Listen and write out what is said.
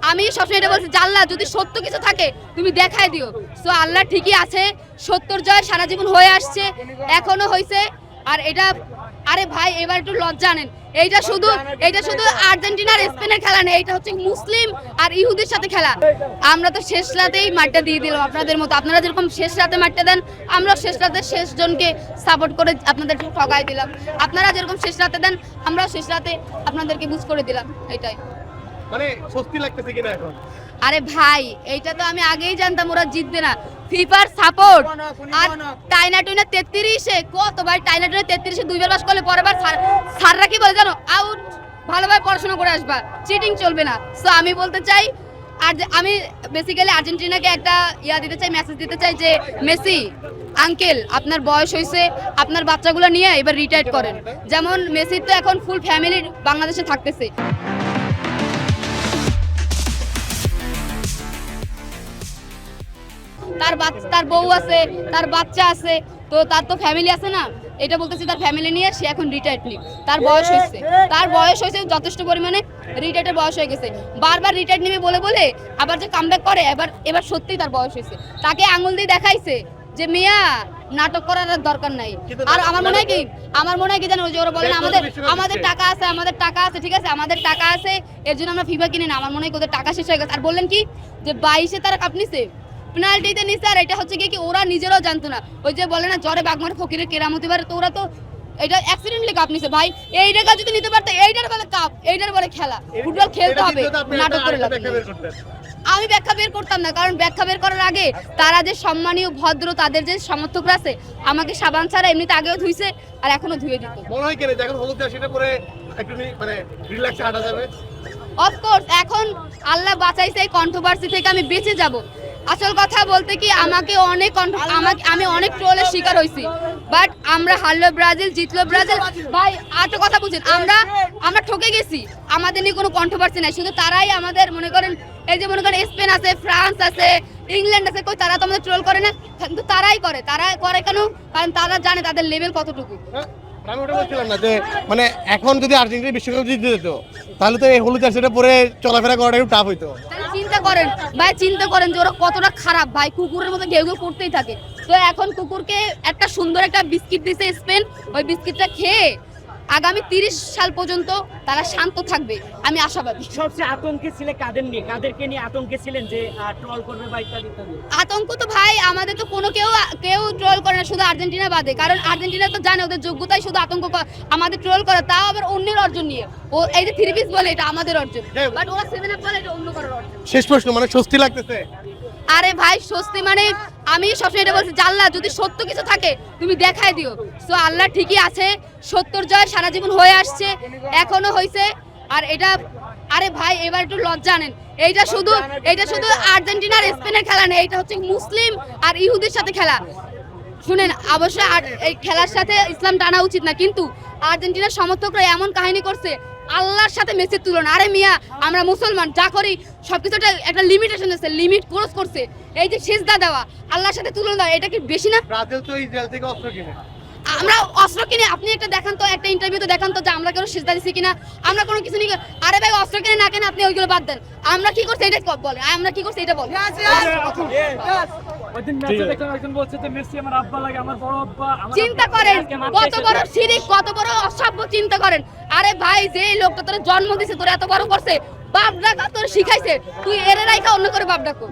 আমি সবসময় এটা বলছি, আল্লাহ যদি সত্য কিছু থাকে তুমি দেখাই দিও। সো আল্লাহ ঠিকই আছে, সত্যর জয় সারা জীবন হয়ে আসছে, এখনো হয়েছে। আর এটা, আরে ভাই এবার একটু লজ্জা নেন, এইটা শুধু আর্জেন্টিনার স্পেনের খেলা নেই, এটা হচ্ছে মুসলিম আর ইহুদির সাথে খেলা। আমরা তো শেষ রাতেই মাঠটা দিয়ে দিলাম আপনাদের মতো, আপনারা যেরকম শেষ রাতে মাঠটা দেন, আমরা শেষ রাতে শেষ জনকে সাপোর্ট করে আপনাদেরকে ঠকাই দিলাম। আপনারা যেরকম শেষ রাতে দেন, আমরা শেষ রাতে আপনাদেরকে বুঝ করে দিলাম। এটাই মানে স্বস্তি লাগতেছে কিনা এখন? আরে ভাই এইটা তো আমি আগেই জানতাম ওরা জিতবে না। ফিফার সাপোর্ট আর টাইনা টুইনা 33-এ কত ভাই, টাইনা টুইনা 33-এ দুইবার পাস করলে পরের বার স্যাররা কি বলে জানো, আউট, ভালোভাবে পড়াশোনা করে আসবা, চিটিং চলবে না। সো আমি বলতে চাই, আর আমি বেসিক্যালি আর্জেন্টিনাকে একটা দিতে চাই, মেসেজ দিতে চাই যে মেসি আঙ্কেল আপনার বয়স হয়েছে, আপনার বাচ্চাগুলো নিয়ে এবার রিটায়ার করেন। যেমন মেসি তো এখন ফুল ফ্যামিলি বাংলাদেশে থাকতেছে, তার বউ আছে, তার বাচ্চা আছে, তো তার তো ফ্যামিলি আছে না, এটা বলতেছি তার ফ্যামিলি নিয়ে সে এখন রিটায়ার্ড নিক। তার বয়স হয়েছে যথেষ্ট পরিমাণে, রিটায়ার্ডের বয়স হয়ে গেছে। বারবার রিটায়ার্ড নিবে বলে বলে আবার যে কামব্যাক করে, এবার সত্যিই তার বয়স হয়েছে। তাকে আঙুল দিয়ে দেখাইছে যে মিয়া নাটক করার দরকার নাই। আর আমার মনে হয় কি জানো, যে ওরা বলে না আমাদের টাকা আছে, ঠিক আছে আমাদের টাকা আছে, এর জন্য আমরা ফিফা কিনে না। আমার মনে হয় ওদের টাকা শেষ হয়ে গেছে। আর বললেন কি যে 22-এ তারা কাপ নিছে, পেনাল্টিতে নিছে। আর এটা হচ্ছে কি ওরা নিজেরাও জানতো না, ওই যে বলে না জ্বরে বাগমারে ফকিরের কেরামতি পারে, তো ওরা তো এটা অ্যাক্সিডেন্টলি কাপ নিছে ভাই। এই টাকা যদি নিতে পারতো, এইটার বলে কাপ, এইটার বলে খেলা, ফুটবল খেলতে হবে, নাটক করে লাগবে। আমি ব্যাখ্যা বের করতাম না, কারণ ব্যাখ্যা বের করার আগে তারা যে সম্মানীয় ভদ্র, তাদের যে সমর্থকরা আছে, আমাকে সাবান ছাড়া এমনিতে আগেও ধুইছে আর এখনো ধুয়ে দিত। মনে হয় কেন যখন হলুদ সেটা পরে একটু মানে রিল্যাক্সে হাঁটা যাবে? অফকোর্স এখন আল্লাহ বাঁচাইছে, এই কন্ট্রোভার্সি থেকে আমি বেঁচে যাব। আসল কথা বলতে কি আমি অনেক ট্রোলের শিকার হয়েছি, বাট আমরা হারলো ব্রাজিল, জিতলো ব্রাজিল। ভাই আরেকটা কথা বুঝেন, আমরা ঠকে গেছি, আমাদের নিয়ে কোনো কন্ট্রোভার্সি নাই। শুধু তারাই আমাদের মনে করেন, এই যে মনে করেন স্পেন আছে, ফ্রান্স আছে, ইংল্যান্ড আছে, কই তারা তো আমাদের ট্রোল করে না, কিন্তু তারাই করে কেন? কারণ তারা জানে তাদের লেভেল কতটুকু। আমি ওটা বলছিলাম না যে মানে এখন যদি আর্জেন্টিনা বিশ্বকাপ জিতে যেত, তাহলে তো এই হলুদ জার্সিটা পরে চলাফেরা করাটা একটু টাফ হইতো। চিন্তা করেন যে ওরা কতটা খারাপ ভাই, কুকুরের মতো ঘেউ ঘেউ করতেই থাকে। তো এখন কুকুরকে একটা সুন্দর একটা বিস্কিট দিছে স্পেন, ওই বিস্কিটটা খেয়ে আগামী 30 সাল পর্যন্ত তারা শান্ত থাকবে, আমি আশাবাদী। সবচেয়ে আতঙ্কে ছিলেন কাদেরকে নিয়ে আতঙ্কে ছিলেন যে ট্রল করবে বা ইত্যাদি? আতঙ্ক তো ভাই আমাদের তো কেউ ট্রোল করে না, শুধু আর্জেন্টিনা বাদে। কারণ আর্জেন্টিনা তো জানে ওদের যোগ্যতাই শুধু আতঙ্ক আমাদের ট্রোল করে, তাও আবার অন্যের অর্জন নিয়ে। ও এই যে 3 পিস বলে এটা আমাদের অর্জন, বাট ওরা 7 আপ বলে এটা অন্য কারোর অর্জন। শেষ প্রশ্ন, মানে স্বস্তি লাগতেছে? আরে ভাই স্বস্তি মানে আমি সবসময় এটা বলছি, আল্লাহ যদি সত্য কিছু থাকে তুমি দেখাই দিও। সো আল্লাহ ঠিকই আছে, সত্যর জয় সারা জীবন হয়ে আসছে, এখনো হয়েছে। আর এটা, আরে ভাই এবার একটু লজ্জা নেন, এইটা শুধু আর্জেন্টিনার স্পেনের খেলা নেই, এটা হচ্ছে মুসলিম আর ইহুদির সাথে খেলা। শুনেন, অবশ্যই এই খেলার সাথে ইসলাম টানা উচিত না, কিন্তু আর্জেন্টিনার সমর্থকরা এমন কাহিনী করছে, আল্লাহর সাথে মেসির তুলনা। আরে মিয়া আমরা মুসলমান, যা করি সবকিছুটা একটা লিমিটেশন আছে, লিমিট ক্রস করছে। এই যে সিজদা দেওয়া, আল্লাহর সাথে তুলনা, এটা কি বেশি না? ব্রাজিল তো ইসরায়েল থেকে অস্ত্র কিনে, আমরা অস্ত্র কিনে, আপনি একটা দেখান তো, একটা ইন্টারভিউতে দেখান তো যে আমরা কেন সিজদা দিছি কিনা, আমরা কোনো কিছু নিয়ে। আরে ভাই অস্ত্র কিনে না কেন, আপনি ওইগুলো বাদ দেন, আমরা কি করছি এটা বলেন, আমরা কি করছি এটা বলেন। চিন্তা করেন কত বড় শিরিক, কত বড় অসভ্য, চিন্তা করেন। আরে ভাই যে লোকটা তোর জন্ম দিছে, তোর এত বড় করছে, বাপ ডাকা তোর শিখাইছে, তুই এর রাইখা অন্য করে বাপ ডাকো।